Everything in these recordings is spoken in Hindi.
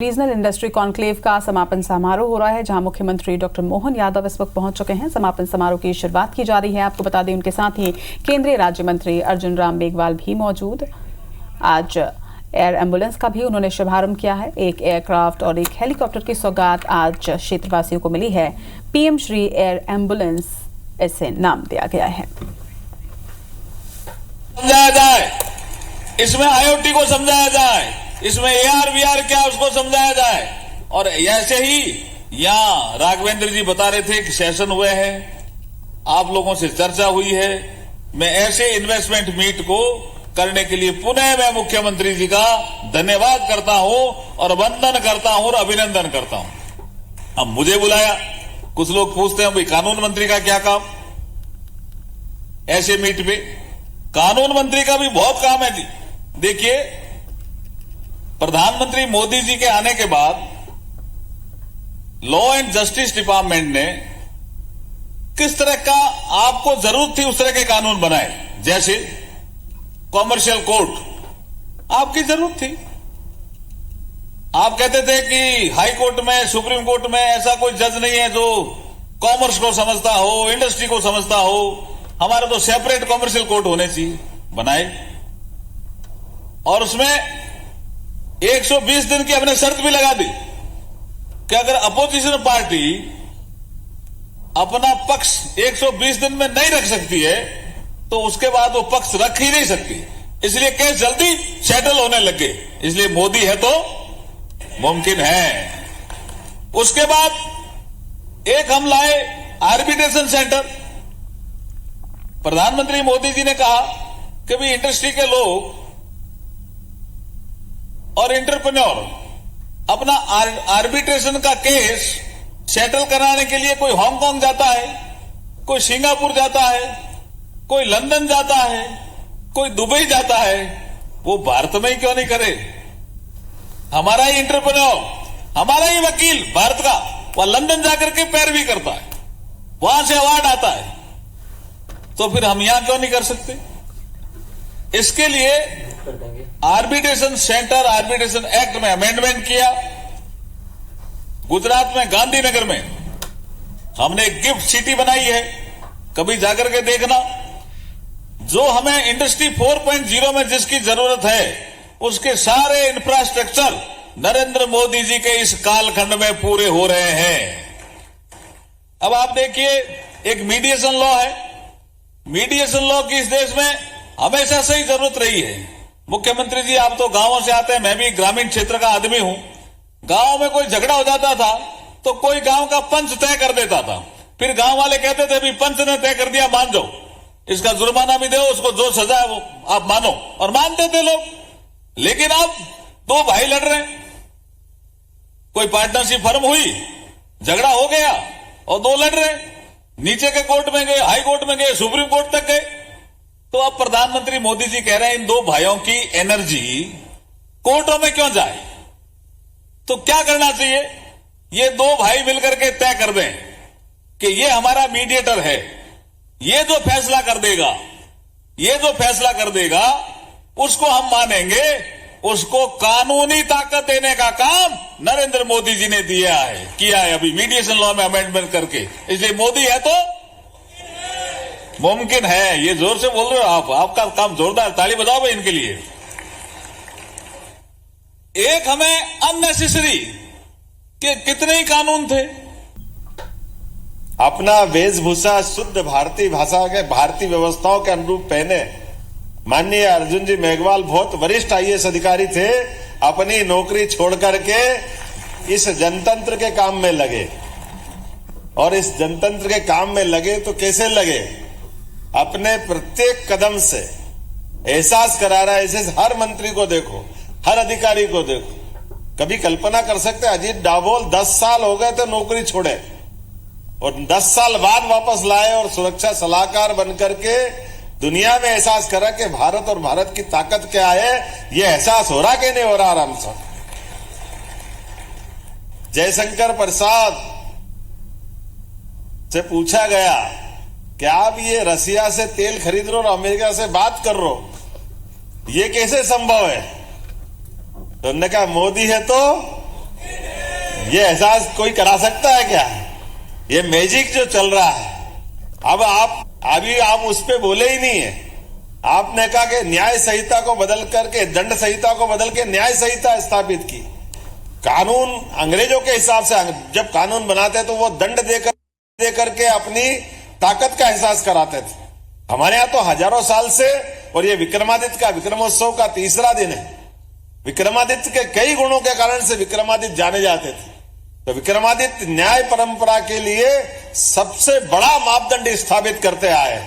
रीजनल इंडस्ट्री कॉन्क्लेव का समापन समारोह हो रहा है, जहां मुख्यमंत्री डॉक्टर मोहन यादव इस वक्त पहुंच चुके हैं। समापन समारोह की शुरुआत की जा रही है। आपको बता दें, उनके साथ ही केंद्रीय राज्य मंत्री अर्जुन राम मेघवाल भी मौजूद। आज एयर एम्बुलेंस का भी उन्होंने शुभारंभ किया है। एक एयरक्राफ्ट और एक हेलीकॉप्टर की सौगात आज क्षेत्रवासियों को मिली है। पीएम श्री एयर एम्बुलेंस ऐसे नाम दिया गया है। समझाया जाए, इसमें आईओटी को समझाया जाए, इसमें एआर वीआर क्या उसको समझाया जाए। और ऐसे ही यहां राघवेंद्र जी बता रहे थे कि सेशन हुए हैं, आप लोगों से चर्चा हुई है। मैं ऐसे इन्वेस्टमेंट मीट को करने के लिए पुनः मैं मुख्यमंत्री जी का धन्यवाद करता हूं और वंदन करता हूं और अभिनंदन करता हूं। अब मुझे बुलाया, कुछ लोग पूछते हैं भाई कानून मंत्री का क्या काम ऐसे मीट पे। कानून मंत्री का भी बहुत काम है जी। देखिए, प्रधानमंत्री मोदी जी के आने के बाद लॉ एंड जस्टिस डिपार्टमेंट ने किस तरह का आपको जरूरत थी उस तरह के कानून बनाए। जैसे कॉमर्शियल कोर्ट आपकी जरूरत थी। आप कहते थे कि हाई कोर्ट में, सुप्रीम कोर्ट में ऐसा कोई जज नहीं है जो कॉमर्स को समझता हो, इंडस्ट्री को समझता हो। हमारा तो सेपरेट कॉमर्शियल कोर्ट होने चाहिए, बनाए। और उसमें 120 दिन की हमने शर्त भी लगा दी कि अगर अपोजिशन पार्टी अपना पक्ष 120 दिन में नहीं रख सकती है तो उसके बाद वो पक्ष रख ही नहीं सकती। इसलिए केस जल्दी सेटल होने लगे। इसलिए मोदी है तो मुमकिन है। उसके बाद एक हम लाए आर्बिट्रेशन सेंटर। प्रधानमंत्री मोदी जी ने कहा कि भाई इंडस्ट्री के लोग और एंटरप्रेन्योर अपना आर्बिट्रेशन का केस सेटल कराने के लिए कोई हांगकांग जाता है, कोई सिंगापुर जाता है, कोई लंदन जाता है, कोई दुबई जाता है। वो भारत में ही क्यों नहीं करे? हमारा ही एंटरप्रेन्योर, हमारा ही वकील भारत का, वह लंदन जाकर के पैरवी करता है, वहां से अवार्ड आता है। तो फिर हम यहां क्यों नहीं कर सकते? इसके लिए आर्बिट्रेशन सेंटर, आर्बिट्रेशन एक्ट में अमेंडमेंट किया। गुजरात में गांधीनगर में हमने एक गिफ्ट सिटी बनाई है, कभी जाकर के देखना। जो हमें इंडस्ट्री 4.0 में जिसकी जरूरत है उसके सारे इंफ्रास्ट्रक्चर नरेंद्र मोदी जी के इस कालखंड में पूरे हो रहे हैं। अब आप देखिए, एक मीडिएशन लॉ है। मीडिएशन लॉ की इस देश में हमेशा से ही जरूरत रही है। मुख्यमंत्री जी, आप तो गांवों से आते हैं, मैं भी ग्रामीण क्षेत्र का आदमी हूं। गांव में कोई झगड़ा हो जाता था तो कोई गांव का पंच तय कर देता था। फिर गांव वाले कहते थे भी पंच ने तय कर दिया, मान जाओ, इसका जुर्माना भी दो, उसको जो सजा है वो आप मानो, और मानते थे लोग। लेकिन अब दो भाई लड़ रहे हैं, कोई पार्टनरशिप फर्म हुई, झगड़ा हो गया और दो लड़ रहे हैं। नीचे के कोर्ट में गए, हाई कोर्ट में गए, सुप्रीम कोर्ट तक गए। तो अब प्रधानमंत्री मोदी जी कह रहे हैं इन दो भाइयों की एनर्जी कोर्टों में क्यों जाए? तो क्या करना चाहिए? ये दो भाई मिलकर के तय कर दें कि ये हमारा मीडिएटर है, ये जो फैसला कर देगा, ये जो फैसला कर देगा उसको हम मानेंगे। उसको कानूनी ताकत देने का काम नरेंद्र मोदी जी ने किया है अभी मीडिएशन लॉ में अमेंडमेंट करके। इसलिए मोदी है तो मुमकिन है। ये जोर से बोल रहे हो आप, आपका काम जोरदार, ताली बजाओ भाई इनके लिए। एक हमें अननेसेसरी के कितने ही कानून थे। अपना वेशभूषा शुद्ध भारतीय भाषा के, भारतीय व्यवस्थाओं के अनुरूप पहने। माननीय अर्जुन जी मेघवाल बहुत वरिष्ठ आईएएस अधिकारी थे, अपनी नौकरी छोड़ करके इस जनतंत्र के काम में लगे। और इस जनतंत्र के काम में लगे तो कैसे लगे? अपने प्रत्येक कदम से एहसास करा रहा है। ऐसे हर मंत्री को देखो, हर अधिकारी को देखो। कभी कल्पना कर सकते अजीत डाभोल 10 साल हो गए थे नौकरी छोड़े और 10 साल बाद वापस लाए और सुरक्षा सलाहकार बनकर के दुनिया में एहसास करा कि भारत और भारत की ताकत क्या है। यह एहसास हो रहा कि नहीं हो रहा? आराम से जयशंकर प्रसाद से पूछा गया कि आप ये रसिया से तेल खरीद रहे हो और अमेरिका से बात कर रहे हो, ये कैसे संभव है? तो उन्होंने कहा मोदी है तो ये एहसास कोई करा सकता है क्या? ये मैजिक जो चल रहा है, अब आप उस पे बोले ही नहीं है। आपने कहा कि न्याय संहिता को बदल करके, दंड संहिता को बदल के न्याय संहिता स्थापित की। कानून अंग्रेजों के हिसाब से जब कानून बनाते तो वो दंड देकर के अपनी ताकत का एहसास कराते थे। हमारे यहाँ तो हजारों साल से, और ये विक्रमादित्य का विक्रमोत्सव का तीसरा दिन है। विक्रमादित्य के कई गुणों के कारण से विक्रमादित्य जाने जाते थे। तो विक्रमादित्य न्याय परंपरा के लिए सबसे बड़ा मापदंड स्थापित करते आए।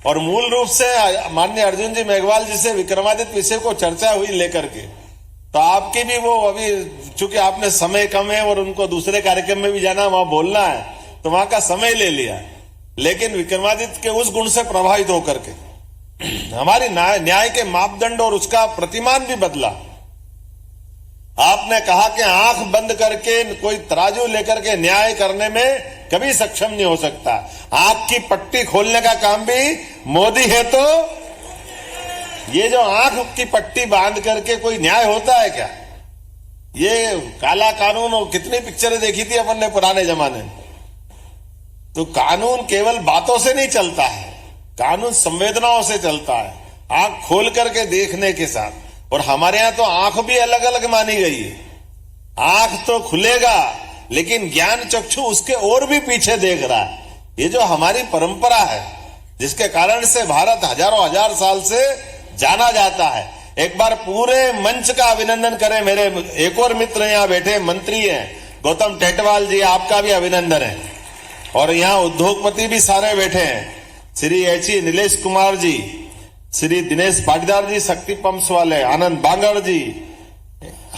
और मूल रूप से माननीय अर्जुन जी मेघवाल जी से विक्रमादित्य विषय को चर्चा हुई लेकर के, तो आपकी भी वो अभी चूंकि आपने समय कम है और उनको दूसरे कार्यक्रम में भी जाना, वहां बोलना है, तो वहां का समय ले लिया। लेकिन विक्रमादित्य के उस गुण से प्रभावित होकर के हमारी न्याय के मापदंड और उसका प्रतिमान भी बदला। आपने कहा कि आंख बंद करके कोई तराजू लेकर के न्याय करने में कभी सक्षम नहीं हो सकता। आंख की पट्टी खोलने का काम भी मोदी है। तो ये जो आंख की पट्टी बांध करके कोई न्याय होता है क्या? ये काला कानून, और कितनी पिक्चरें देखी थी अपन ने पुराने जमाने में। तो कानून केवल बातों से नहीं चलता है, कानून संवेदनाओं से चलता है, आंख खोल करके देखने के साथ। और हमारे यहां तो आंख भी अलग अलग मानी गई है। आंख तो खुलेगा लेकिन ज्ञान चक्षु उसके और भी पीछे देख रहा है। ये जो हमारी परंपरा है, जिसके कारण से भारत हजारों हजार साल से जाना जाता है। एक बार पूरे मंच का अभिनंदन करें। मेरे एक और मित्र यहाँ बैठे मंत्री हैं, गौतम टेटवाल जी, आपका भी अभिनंदन है। और यहाँ उद्योगपति भी सारे बैठे हैं, श्री एच.ई. नीलेश कुमार जी, श्री दिनेश पाटीदार जी शक्ति पंप्स वाले, आनंद बांगड़ जी,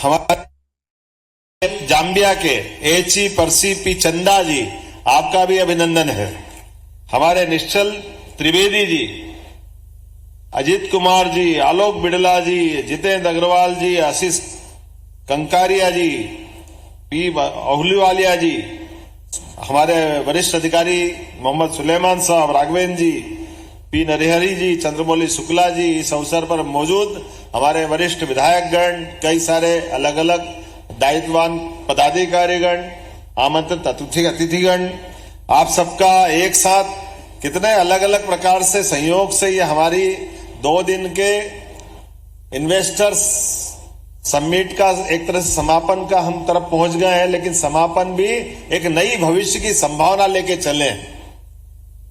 हमारे जाम्बिया के एच.ई. परसी पी चंदा जी, आपका भी अभिनंदन है। हमारे निश्चल त्रिवेदी जी, अजीत कुमार जी, आलोक बिड़ला जी, जितेंद्र अग्रवाल जी, आशीष कंकारिया जी, पी अहुलीवालिया जी, हमारे वरिष्ठ अधिकारी मोहम्मद सुलेमान साहब, राघवेंद्र जी, पी नरहरि जी, चंद्रमौली शुक्ला जी, इस अवसर पर मौजूद हमारे वरिष्ठ विधायकगण, कई सारे अलग अलग दायित्ववान पदाधिकारीगण, आमंत्रित अतिथिगण, आप सबका एक साथ कितने अलग अलग प्रकार से संयोग से ये हमारी 2 दिन के इन्वेस्टर्स समिट का एक तरह से समापन का हम तरफ पहुंच गए हैं। लेकिन समापन भी एक नई भविष्य की संभावना लेके चले,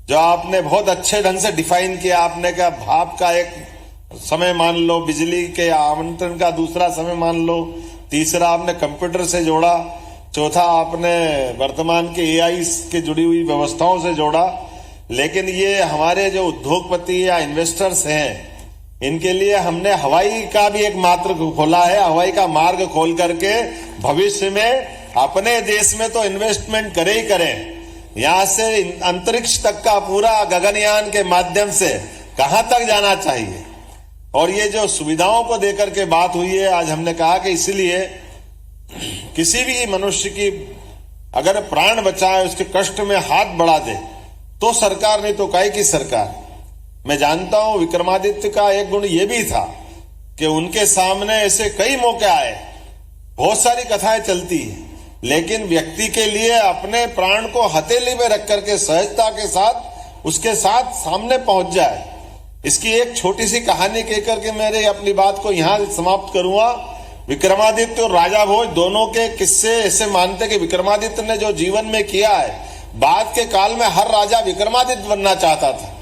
जो आपने बहुत अच्छे ढंग से डिफाइन किया। आपने कहा भाप का एक समय मान लो, बिजली के आमंत्रण का दूसरा समय मान लो, तीसरा आपने कंप्यूटर से जोड़ा, चौथा आपने वर्तमान के एआई के जुड़ी हुई व्यवस्थाओं से जोड़ा। लेकिन ये हमारे जो उद्योगपति या इन्वेस्टर्स हैं, इनके लिए हमने हवाई का भी एक मार्ग खोला है। हवाई का मार्ग खोल करके भविष्य में अपने देश में तो इन्वेस्टमेंट करे ही करें, यहां से अंतरिक्ष तक का पूरा गगनयान के माध्यम से कहां तक जाना चाहिए। और ये जो सुविधाओं को देकर के बात हुई है, आज हमने कहा कि इसलिए किसी भी मनुष्य की अगर प्राण बचाए, उसके कष्ट में हाथ बढ़ा दे, तो सरकार नहीं तो काहे की सरकार। मैं जानता हूं विक्रमादित्य का एक गुण ये भी था कि उनके सामने ऐसे कई मौके आए, बहुत सारी कथाएं चलती है, लेकिन व्यक्ति के लिए अपने प्राण को हथेली में रख करके सहजता के साथ उसके साथ सामने पहुंच जाए। इसकी एक छोटी सी कहानी कहकर के मेरे अपनी बात को यहां समाप्त करूंगा। विक्रमादित्य और राजा भोज दोनों के किस्से ऐसे मानते कि विक्रमादित्य ने जो जीवन में किया है, बाद के काल में हर राजा विक्रमादित्य बनना चाहता था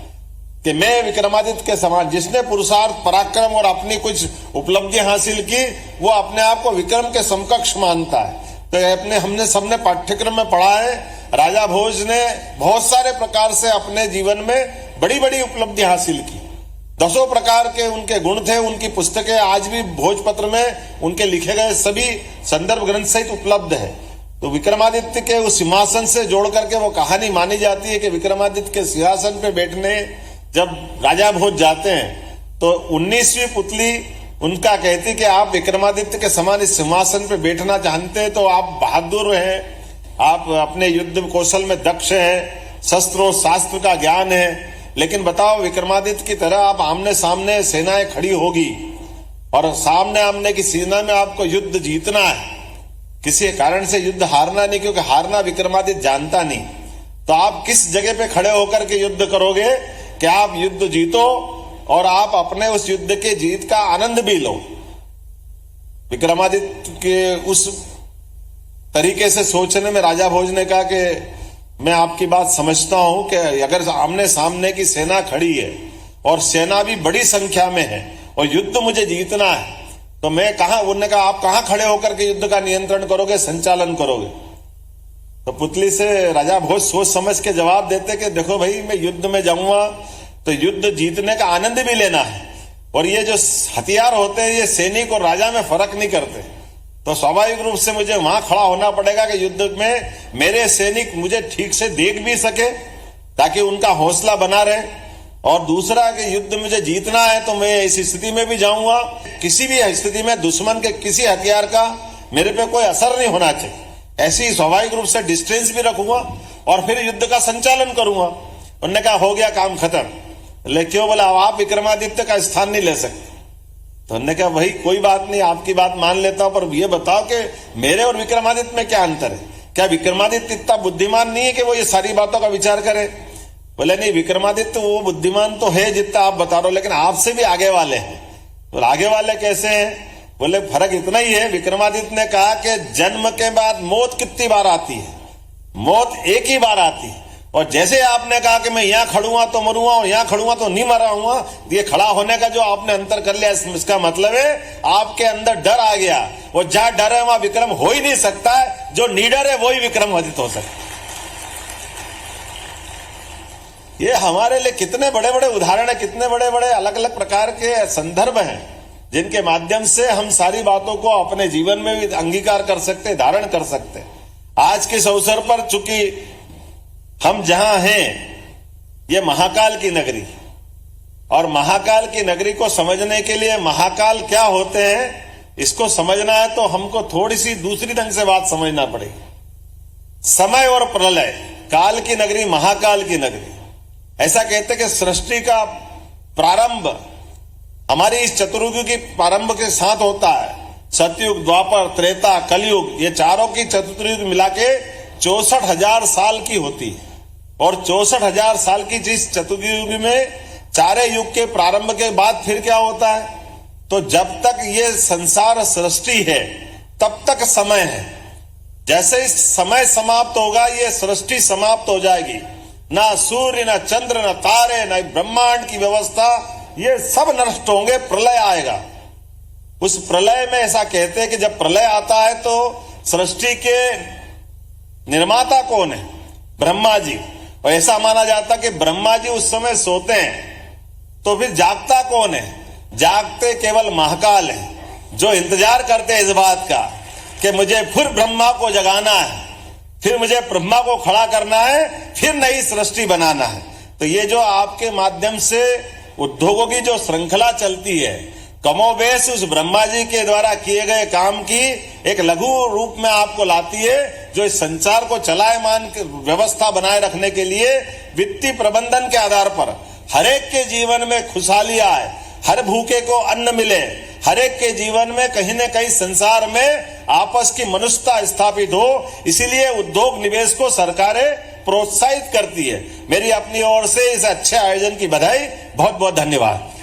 कि मैं विक्रमादित्य के समान, जिसने पुरुषार्थ पराक्रम और अपनी कुछ उपलब्धि हासिल की, वो अपने आप को विक्रम के समकक्ष मानता है। तो अपने हमने सबने पाठ्यक्रम में पढ़ा है, राजा भोज ने बहुत सारे प्रकार से अपने जीवन में बड़ी बड़ी उपलब्धि हासिल की। 10 प्रकार के उनके गुण थे। उनकी पुस्तकें आज भी भोजपत्र में उनके लिखे गए सभी संदर्भ ग्रंथ सहित उपलब्ध है। तो विक्रमादित्य के उस सिंहासन से जोड़ करके वो कहानी मानी जाती है कि विक्रमादित्य के सिंहासन पे बैठने जब राजा भोज जाते हैं, तो 19वीं पुतली उनका कहती कि आप विक्रमादित्य के समान इस सिंहासन पे बैठना चाहते हैं तो आप बहादुर हैं, आप अपने युद्ध कौशल में दक्ष हैं, शस्त्रों शास्त्र का ज्ञान है, लेकिन बताओ विक्रमादित्य की तरह आप आमने सामने सेनाएं खड़ी होगी और सामने आमने की सेना में आपको युद्ध जीतना है, किसी कारण से युद्ध हारना नहीं, क्योंकि हारना विक्रमादित्य जानता नहीं। तो आप किस जगह पे खड़े होकर के युद्ध करोगे कि आप युद्ध जीतो और आप अपने उस युद्ध के जीत का आनंद भी लो। विक्रमादित्य के उस तरीके से सोचने में राजा भोज ने कहा कि मैं आपकी बात समझता हूं कि अगर आमने सामने की सेना खड़ी है और सेना भी बड़ी संख्या में है और युद्ध मुझे जीतना है, तो मैं कहां, उन्होंने कहा आप कहां खड़े होकर के युद्ध का नियंत्रण करोगे, संचालन करोगे। तो पुतली से राजा भोज सोच समझ के जवाब देते कि देखो भाई, मैं युद्ध में जाऊंगा तो युद्ध जीतने का आनंद भी लेना है, और ये जो हथियार होते हैं ये सैनिक और राजा में फर्क नहीं करते। तो स्वाभाविक रूप से मुझे वहां खड़ा होना पड़ेगा कि युद्ध में मेरे सैनिक मुझे ठीक से देख भी सके ताकि उनका हौसला बना रहे, और दूसरा कि युद्ध मुझे जीतना है तो मैं इस स्थिति में भी जाऊंगा, किसी भी स्थिति में दुश्मन के किसी हथियार का मेरे पे कोई असर नहीं होना चाहिए। ऐसी स्वाभाविक रूप से डिस्टेंस भी रखूंगा और फिर युद्ध का संचालन करूंगा। उन्होंने कहा हो गया काम खत्म। लेकिन क्यों? बोला आप विक्रमादित्य का स्थान नहीं ले सकते। तो उन्होंने कहा भाई कोई बात नहीं, आपकी बात मान लेता हूं, पर ये बताओ कि मेरे और विक्रमादित्य में क्या अंतर है? क्या विक्रमादित्य इतना बुद्धिमान नहीं है कि वो ये सारी बातों का विचार करे? बोले नहीं, विक्रमादित्य वो बुद्धिमान तो है जितना आप बता रहे हो, लेकिन आपसे भी आगे वाले हैं। बोले आगे वाले कैसे हैं? बोले फर्क इतना ही है, विक्रमादित्य ने कहा कि जन्म के बाद मौत कितनी बार आती है? मौत एक ही बार आती है। और जैसे आपने कहा कि मैं यहां खड़ूंगा तो मरूंगा और यहां खड़ूंगा तो नहीं मरा हूंगा, ये खड़ा होने का जो आपने अंतर कर लिया, इसका मतलब है आपके अंदर डर आ गया। वो जहां डर है वहां विक्रम हो ही नहीं सकता है, जो निडर है वही विक्रमादित्य हो सकता है। ये हमारे लिए कितने बड़े बड़े उदाहरण है, कितने बड़े बड़े अलग अलग प्रकार के संदर्भ हैं जिनके माध्यम से हम सारी बातों को अपने जीवन में भी अंगीकार कर सकते, धारण कर सकते। आज के इस अवसर पर चूंकि हम जहां हैं ये महाकाल की नगरी, और महाकाल की नगरी को समझने के लिए महाकाल क्या होते हैं इसको समझना है तो हमको थोड़ी सी दूसरी ढंग से बात समझना पड़ेगी। समय और प्रलय, काल की नगरी, महाकाल की नगरी। ऐसा कहते हैं कि सृष्टि का प्रारंभ हमारी इस चतुर्युग की प्रारंभ के साथ होता है। सतयुग, द्वापर, त्रेता, कलयुग, ये चारों की चतुर्युग मिला के 64,000 साल की होती है। और 64,000 साल की जिस चतुर्युग में चारे युग के प्रारंभ के बाद फिर क्या होता है? तो जब तक ये संसार सृष्टि है तब तक समय है। जैसे इस समय समाप्त होगा ये सृष्टि समाप्त हो जाएगी। ना सूर्य, ना चंद्र, ना तारे, ना ब्रह्मांड की व्यवस्था, ये सब नष्ट होंगे, प्रलय आएगा। उस प्रलय में ऐसा कहते हैं कि जब प्रलय आता है तो सृष्टि के निर्माता कौन है? ब्रह्मा जी। और ऐसा माना जाता कि ब्रह्मा जी उस समय सोते हैं, तो फिर जागता कौन है? जागते केवल महाकाल है, जो इंतजार करते हैं इस बात का कि मुझे फिर ब्रह्मा को जगाना है, फिर मुझे ब्रह्मा को खड़ा करना है, फिर नई सृष्टि बनाना है। तो ये जो आपके माध्यम से उद्योगों की जो श्रृंखला चलती है, कमोबेश उस ब्रह्मा जी के द्वारा किए गए काम की एक लघु रूप में आपको लाती है, जो इस संसार को चलायमान व्यवस्था बनाए रखने के लिए वित्तीय प्रबंधन के आधार पर हर एक के जीवन में खुशहाली आए, हर भूखे को अन्न मिले, हर एक के जीवन में कहीं न कहीं संसार में आपस की मनुष्यता स्थापित हो। इसीलिए उद्योग निवेश को सरकारें प्रोत्साहित करती है। मेरी अपनी ओर से इस अच्छे आयोजन की बधाई, बहुत बहुत धन्यवाद।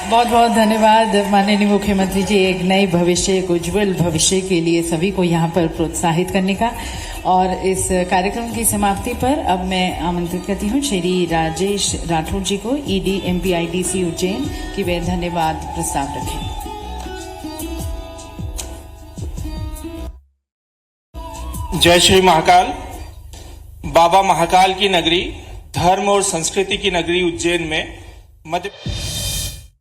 बहुत बहुत धन्यवाद माननीय मुख्यमंत्री जी, एक नए भविष्य, एक उज्जवल भविष्य के लिए सभी को यहाँ पर प्रोत्साहित करने का। और इस कार्यक्रम की समाप्ति पर अब मैं आमंत्रित करती हूँ श्री राजेश राठौर जी को, ईडी MPIDC उज्जैन, की वे धन्यवाद प्रस्ताव रखें। जय श्री महाकाल। बाबा महाकाल की नगरी, धर्म और संस्कृति की नगरी उज्जैन में मध्य